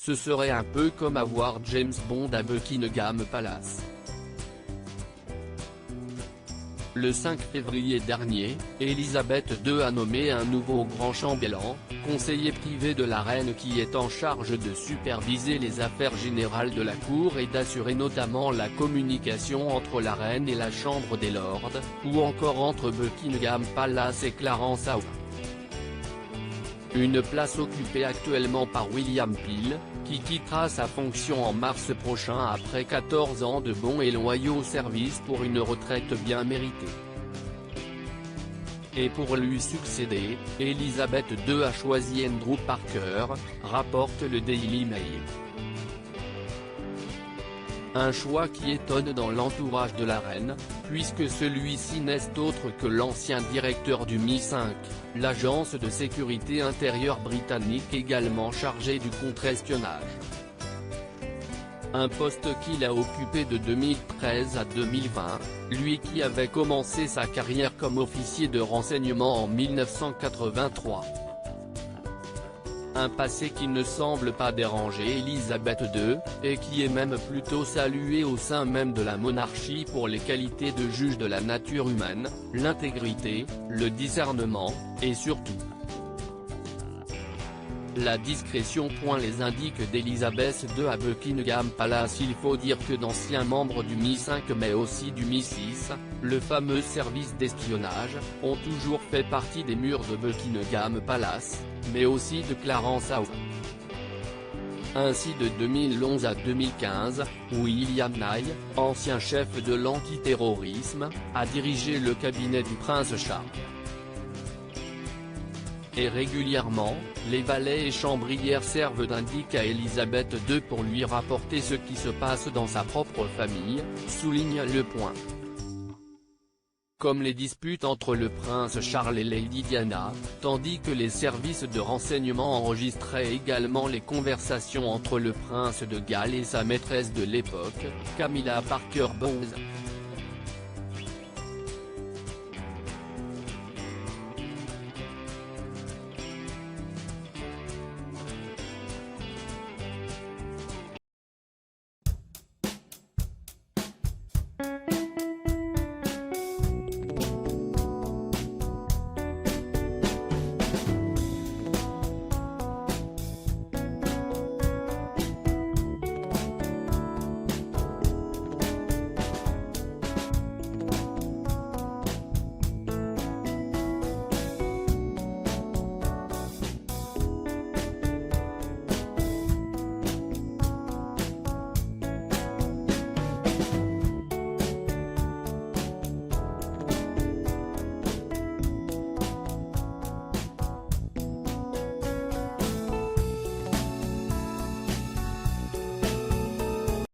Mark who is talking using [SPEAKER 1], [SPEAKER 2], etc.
[SPEAKER 1] ce serait un peu comme avoir James Bond à Buckingham Palace. Le 5 février dernier, Elisabeth II a nommé un nouveau grand chambellan, conseiller privé de la reine qui est en charge de superviser les affaires générales de la cour et d'assurer notamment la communication entre la reine et la Chambre des Lords, ou encore entre Buckingham Palace et Clarence House. Une place occupée actuellement par William Peel, qui quittera sa fonction en mars prochain après 14 ans de bons et loyaux services pour une retraite bien méritée. Et pour lui succéder, Elisabeth II a choisi Andrew Parker, rapporte le Daily Mail. Un choix qui étonne dans l'entourage de la reine, puisque celui-ci n'est autre que l'ancien directeur du MI5, l'agence de sécurité intérieure britannique également chargée du contre-espionnage. Un poste qu'il a occupé de 2013 à 2020, lui qui avait commencé sa carrière comme officier de renseignement en 1983. Un passé qui ne semble pas déranger Elisabeth II, et qui est même plutôt salué au sein même de la monarchie pour les qualités de juge de la nature humaine, l'intégrité, le discernement, et surtout la discrétion. Les indiques d'Elisabeth II à Buckingham Palace. Il faut dire que d'anciens membres du MI5 mais aussi du MI6, le fameux service d'espionnage, ont toujours fait partie des murs de Buckingham Palace, mais aussi de Clarence House. Ainsi de 2011 à 2015, William Nye, ancien chef de l'antiterrorisme, a dirigé le cabinet du prince Charles. Et régulièrement, les valets et chambrières servent d'indic à Elisabeth II pour lui rapporter ce qui se passe dans sa propre famille, souligne Le Point. Comme les disputes entre le prince Charles et Lady Diana, tandis que les services de renseignement enregistraient également les conversations entre le prince de Galles et sa maîtresse de l'époque, Camilla Parker Bowles.